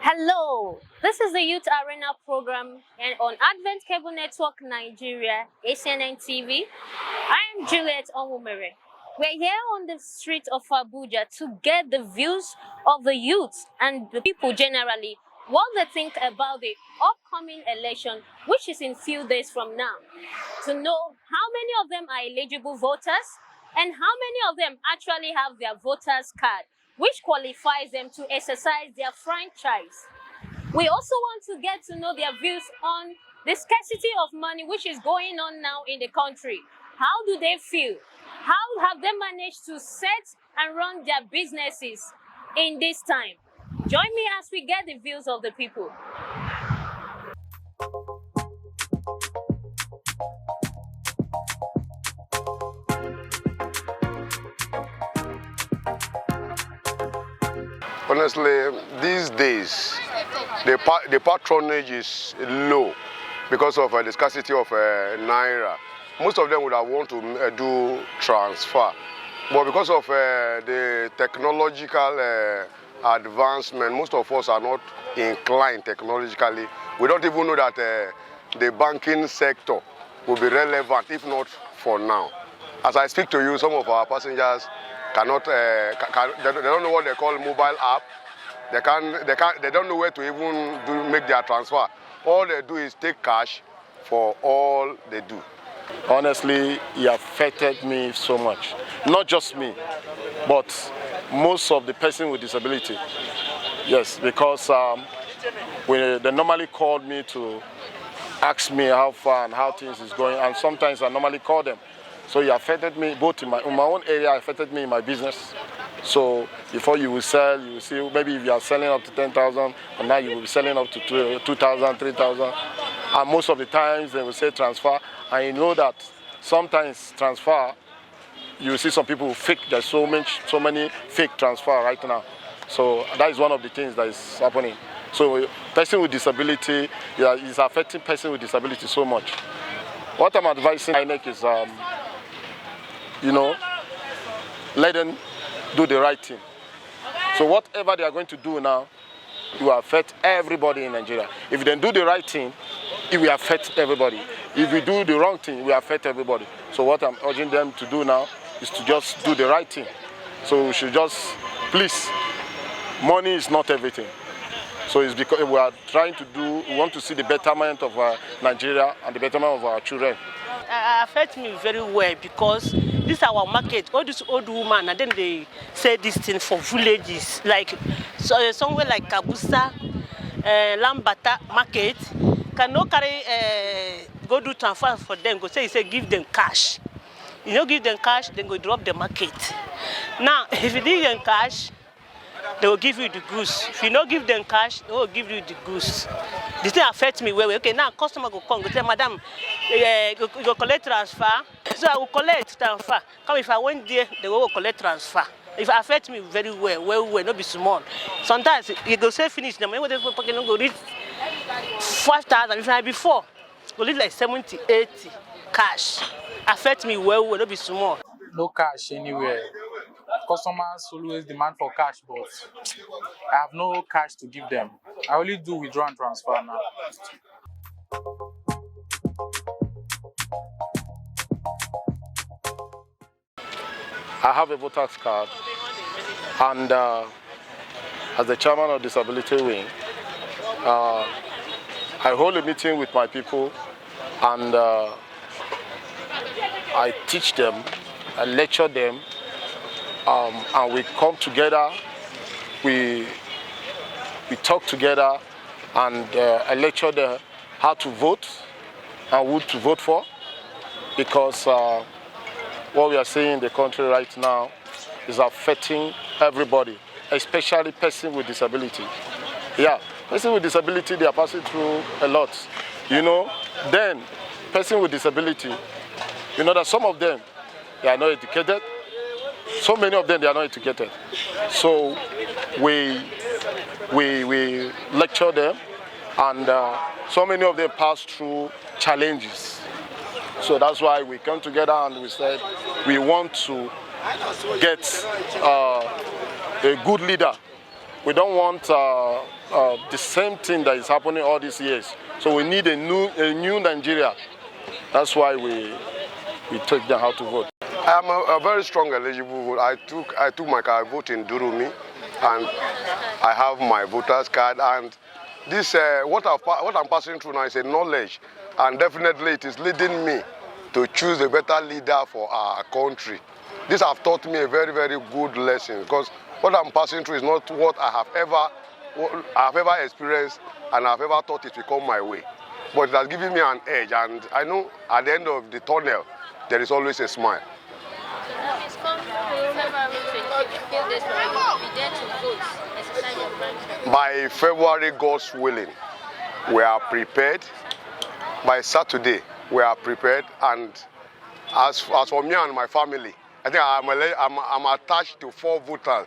Hello, this is the Youth Arena program and on Advent Cable Network Nigeria, ACNNTV. I am Juliet Onwumere. We're here on the streets of Abuja to get the views of the youth and the people generally, what they think about the upcoming election, which is in few days from now, to know how many of them are eligible voters and how many of them actually have their voters card, which qualifies them to exercise their franchise. We also want to get to know their views on the scarcity of money which is going on now in the country. How do they feel? How have they managed to set and run their businesses in this time? Join me as we get the views of the people. Honestly, these days, the patronage is low because of the scarcity of Naira. Most of them would have want to do transfer. But because of the technological advancement, most of us are not inclined technologically. We don't even know that the banking sector will be relevant, if not for now. As I speak to you, some of our passengers cannot, they don't know what they call mobile app. They don't know where to even make their transfer. All they do is take cash for all they do. Honestly, it affected me so much. Not just me, but most of the person with disability. Yes, because they normally called me to ask me how far and how things is going, and sometimes I normally call them. So it affected me both in my own area, affected me in my business. So before you will sell, you will see maybe if you are selling up to 10,000, and now you will be selling up to 2,000, 3,000. And most of the times they will say transfer, and you know that sometimes transfer, you will see some people fake. There's so many fake transfer right now. So that is one of the things that is happening. So person with disability, is affecting person with disability so much. What I'm advising INEC is, let them do the right thing. So whatever they are going to do now, it will affect everybody in Nigeria. If they do the right thing, it will affect everybody. If we do the wrong thing, it will affect everybody. So what I'm urging them to do now is to just do the right thing. So we should just, please, money is not everything. So it's because we are trying to we want to see the betterment of Nigeria and the betterment of our children. It affects me very well because this is our market. All these old women, and then they say this thing for villages, like somewhere like Kabusa, Lambata market, cannot carry go do transfer for them. Go say give them cash. You know, give them cash, then go drop the market. Now, if you give them cash, they will give you the goods. If you don't give them cash, they will give you the goods. This thing affects me well. Okay, now customer go come, go say, madam, go collect transfer. So I will collect transfer. Come if I went there, they will collect transfer. If it affects me very well, not be small. Sometimes you go say finish them. When they go reach 5,000. If I before, go reach like 70, 80 cash. Affect me well, not be small. No cash anywhere. Customers always demand for cash, but I have no cash to give them. I only do withdraw and transfer now. I have a voter's card, and as the chairman of Disability Wing, I hold a meeting with my people, and I teach them, I lecture them, and we come together, we talk together, and I lecture them how to vote and who to vote for, because what we are seeing in the country right now is affecting everybody, especially person with disability. Yeah, person with disability, they are passing through a lot. Then person with disability, that some of them, they are not educated. So many of them, they are not educated. So we lecture them, And so many of them passed through challenges. So that's why we came together and we said we want to get a good leader. We don't want the same thing that is happening all these years. So we need a new Nigeria. That's why we take them how to vote. I am a very strong eligible vote. I took my card, vote in Durumi, and I have my voter's card. And this what I'm passing through now is a knowledge, and definitely it is leading me to choose a better leader for our country. This has taught me a very, very good lesson, because what I'm passing through is not what I have ever experienced and I've ever thought it will come my way. But it has given me an edge, and I know at the end of the tunnel there is always a smile. It's come February 25th days for you be there to vote, exercise your right. By February, God's willing, we are prepared. By Saturday, we are prepared. And as for me and my family, I think I'm attached to 4 voters.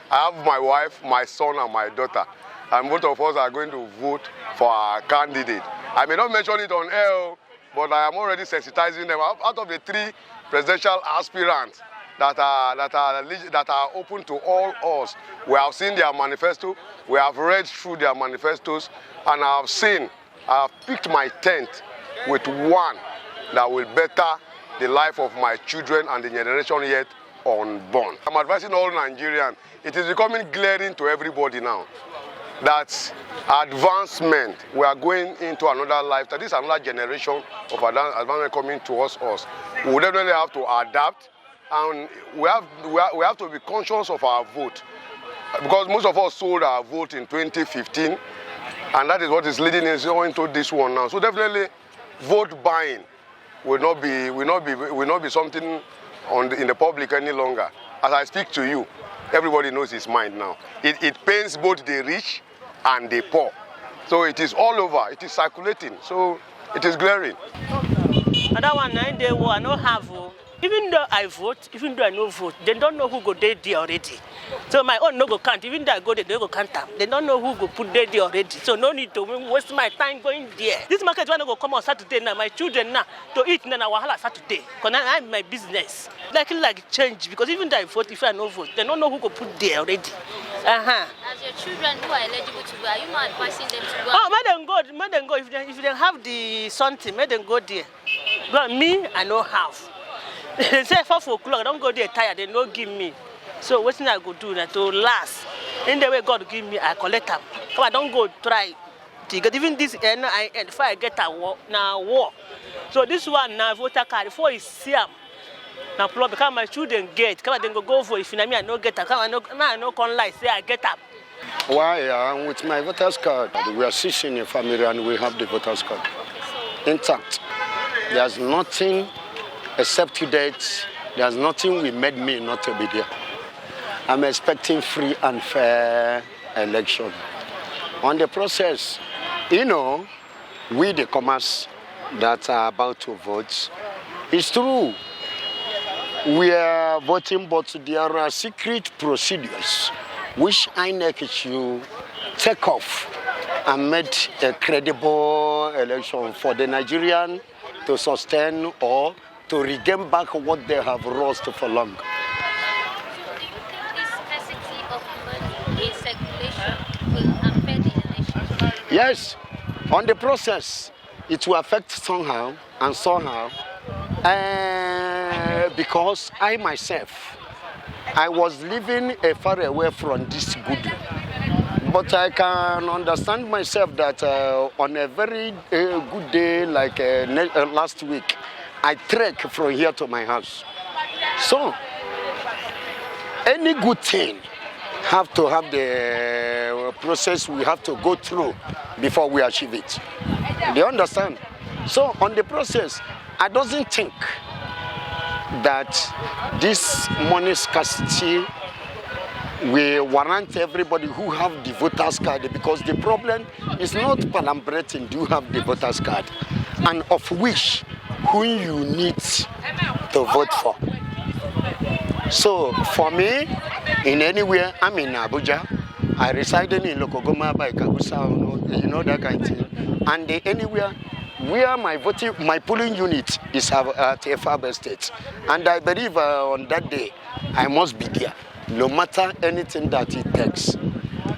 I have my wife, my son, and my daughter. And both of us are going to vote for our candidate. I may not mention it on air, but I am already sensitizing them. Out of the 3 presidential aspirants that are open to all us, we have seen their manifesto, we have read through their manifestos, and I have picked my tent with one that will better the life of my children and the generation yet unborn. I'm advising all Nigerians, it is becoming glaring to everybody now that advancement, we are going into another lifetime. This is another generation of advancement coming towards us. We will definitely have to adapt, and we have to be conscious of our vote, because most of us sold our vote in 2015, and that is what is leading us into this one now. So definitely, vote buying will not be something in the public any longer. As I speak to you, everybody knows his mind now. It pains both the rich and the poor. So it is all over. It is circulating. So it is glaring. Another one, 9 day war, I don't have. Even though I vote, even though I no vote, they don't know who go there already. So my own no go count. Even though I go there, they go count them. They don't know who go put there already. So no need to waste my time going there. This market when I go come on Saturday now, my children now to eat now wahala Saturday. Because I have my business. Like change, because even though I vote, if I no vote, they don't know who go put there already. As your children who are eligible to go, are you not advising them to go? Oh, let them go. If they have the something, let them go there. But me, I don't have. They say 4 o'clock, don't go there tired, they don't give me. So what thing I go do now to last? In the way God give me, I collect them. Come on, don't go try. Because even this end, if I get a war. So this one now, voter card, before you see them. Now, because my children get, come on, then go for if I don't get them. Come on, I no can lie, say I get them. Why? With my voter's card, we are 6 in a family and we have the voter's card intact. There's nothing except to date. There's nothing we made me not to be there. I'm expecting free and fair election. On the process, we the commerce that are about to vote, it's true. We are voting, but there are secret procedures which INEC should take off and make a credible election for the Nigerian to sustain or to regain back what they have lost for long. So do you think this scarcity of money in circulation will affect the election? Yes, on the process, it will affect somehow, because I myself, I was living far away from this good. But I can understand myself that on a very good day, like last week, I trek from here to my house. So, any good thing have to have the process we have to go through before we achieve it. Do you understand? So, on the process, I don't think that this money scarcity will warrant everybody who have the voter's card, because the problem is not palambrating, do you have the voter's card, and of which who you need to vote for. So for me, in anywhere, I'm in Abuja. I reside in Lokogoma by Kabusa that kind of thing. And anywhere where my polling unit is at a Fab Estate. And I believe on that day, I must be there, no matter anything that it takes.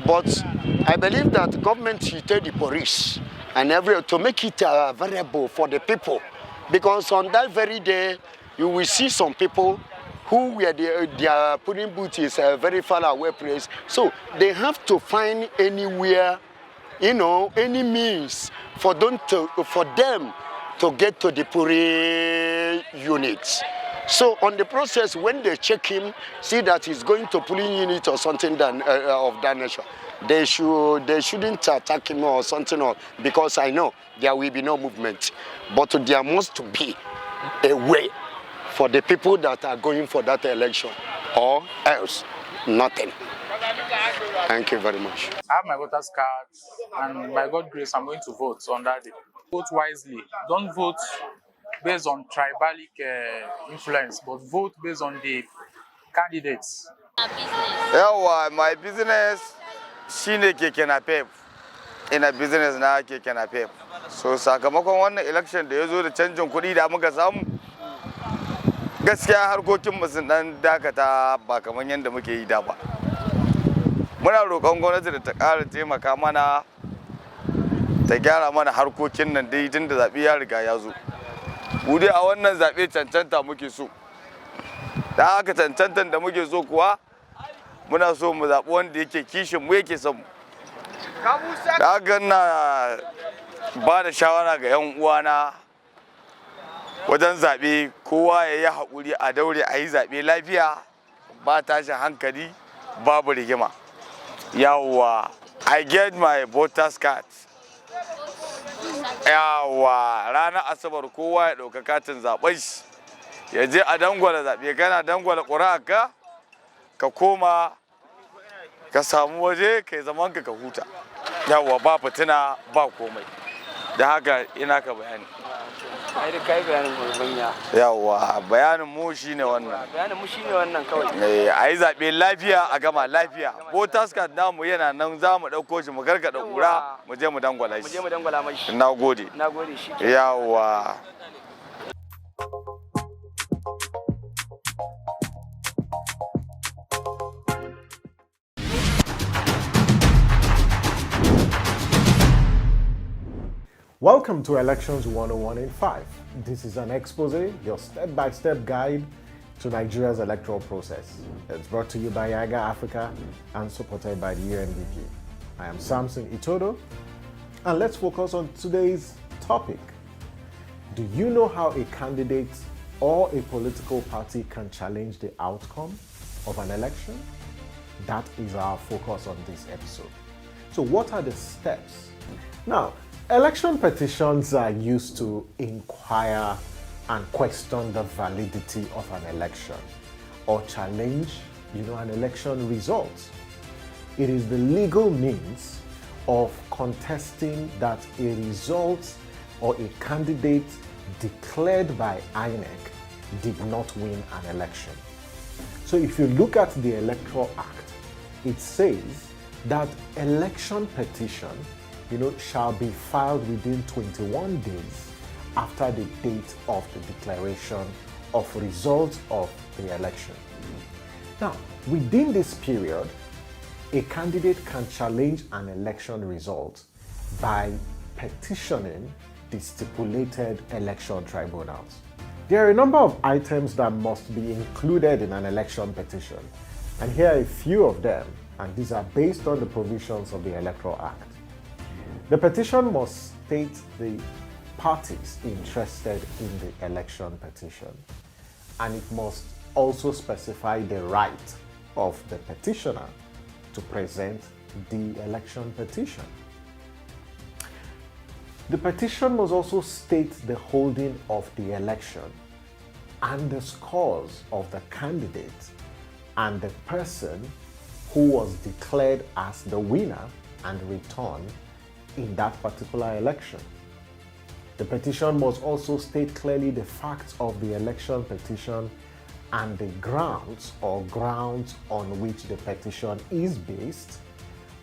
But I believe that government should take the police and to make it available for the people. Because on that very day, you will see some people who were their polling booth is a very far away place. So they have to find anywhere, any means for them to get to the polling units. So on the process, when they check him, see that he's going to polling unit or something of that nature, they shouldn't attack him or something else, because I know there will be no movement. But there must be a way for the people that are going for that election, or else nothing. Thank you very much. I have my voter's card, and by God's grace, I'm going to vote on that day. Vote wisely. Don't vote based on tribalic influence, but vote based on the candidates. Yawa, my business shine keke napep. Ina business na keke napep. So sakamakon wannan election da yazo da canjin kuɗi da muka samu, gaskiya harkokin mu sun dan dakata ba kaman yanda muke yi da ba. Muna roƙon gwamnati da ta ƙara taimaka mana, ta gyara mana harkokin nan dai tun da zaɓe ya riga ya zo. Mu dai a wannan zaɓe cancanta muke so. Da haka cancantan da muke so kuwa, muna so mu zaɓi wanda yake kishin mu yake son mu. Da haka na ba da shawara ga 'yan uwana wajen zaɓe, kowa ya yi haƙuri a daure a yi zaɓe lafiya, ba tashin hankali, babu rigima. Yawa, I get my voter's card. Yawa, ranar Asabar kowa ya ɗauka katin zaɓen shi. Ya je a dangwala zaɓe, kana dangwala ƙuri'arka, ka koma ka samu waje kai zaman ka huta. Yawa, ba fitina ba komai. Da haka ina ka bayani. Ai da kai bayanin gurbanya. Yawa, bayanin mu shine wannan. Bayanin mu shine wannan kawai. A yi zaɓe lafiya a gama lafiya. Voters card namu yana nan, za mu ɗauko shi mu gargaɗa ƙura mu je mu dangwala shi. Mu je mu dangwala mai shi. Na gode. Na gode shi. Yawa. Welcome to Elections 101 in 5. This is an expose, your step-by-step guide to Nigeria's electoral process. It's brought to you by YAGA Africa and supported by the UNDP. I am Samson Itodo, and let's focus on today's topic. Do you know how a candidate or a political party can challenge the outcome of an election? That is our focus on this episode. So what are the steps? Now, election petitions are used to inquire and question the validity of an election or challenge, an election result. It is the legal means of contesting that a result or a candidate declared by INEC did not win an election. So if you look at the Electoral Act, it says that election petition shall be filed within 21 days after the date of the declaration of results of the election. Now, within this period, a candidate can challenge an election result by petitioning the stipulated election tribunals. There are a number of items that must be included in an election petition, and here are a few of them, and these are based on the provisions of the Electoral Act. The petition must state the parties interested in the election petition, and it must also specify the right of the petitioner to present the election petition. The petition must also state the holding of the election and the scores of the candidate and the person who was declared as the winner and returned in that particular election. The petition must also state clearly the facts of the election petition and the grounds on which the petition is based,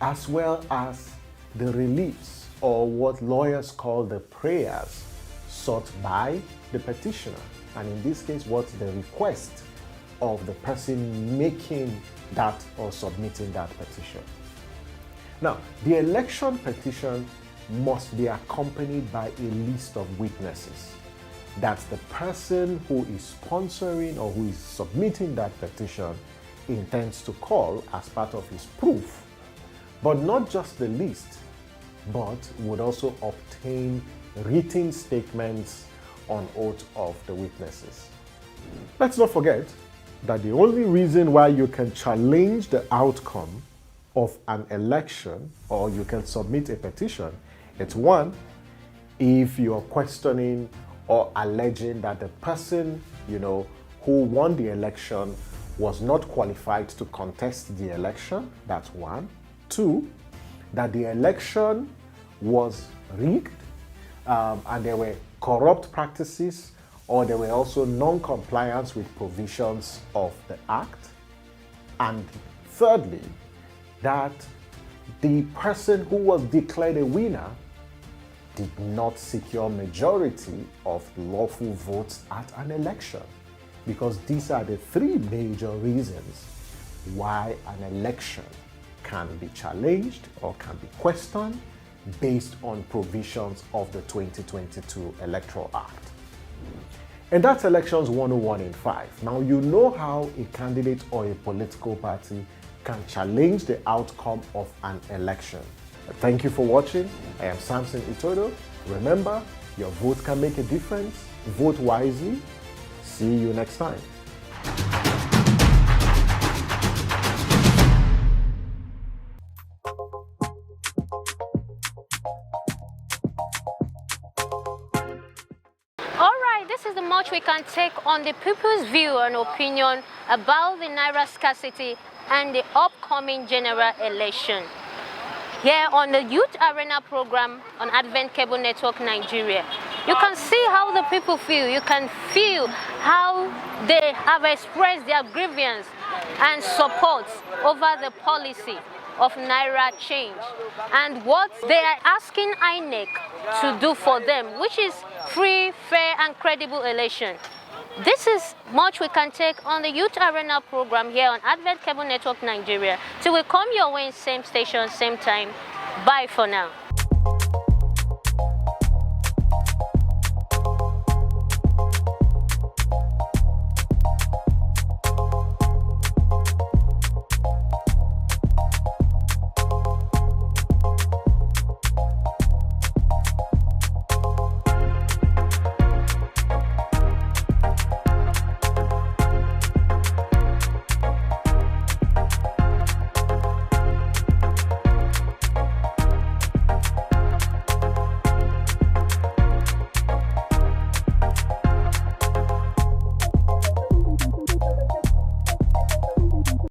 as well as the reliefs, or what lawyers call the prayers sought by the petitioner, and in this case, what's the request of the person making that or submitting that petition. Now, the election petition must be accompanied by a list of witnesses that the person who is sponsoring or who is submitting that petition intends to call as part of his proof. But not just the list, but would also obtain written statements on oath of the witnesses. Let's not forget that the only reason why you can challenge the outcome of an election or you can submit a petition, it's one, if you're questioning or alleging that the person, who won the election was not qualified to contest the election, that's one. Two, that the election was rigged and there were corrupt practices, or there were also non-compliance with provisions of the Act. And thirdly, that the person who was declared a winner did not secure majority of lawful votes at an election, because these are the three major reasons why an election can be challenged or can be questioned based on provisions of the 2022 Electoral Act. And that's Elections 101 in 5. Now you know how a candidate or a political party can challenge the outcome of an election. Thank you for watching. I am Samson Itodo. Remember, your vote can make a difference. Vote wisely. See you next time. This is the much we can take on the people's view and opinion about the Naira scarcity and the upcoming general election. Here on the Youth Arena program on Advent Cable Network Nigeria, you can see how the people feel. You can feel how they have expressed their grievance and support over the policy of Naira change and what they are asking INEC to do for them, which is free, fair and credible election. This is much we can take on the Youth Arena program here on Advent Cable Network Nigeria. Till we come your way, same station, same time. Bye for now.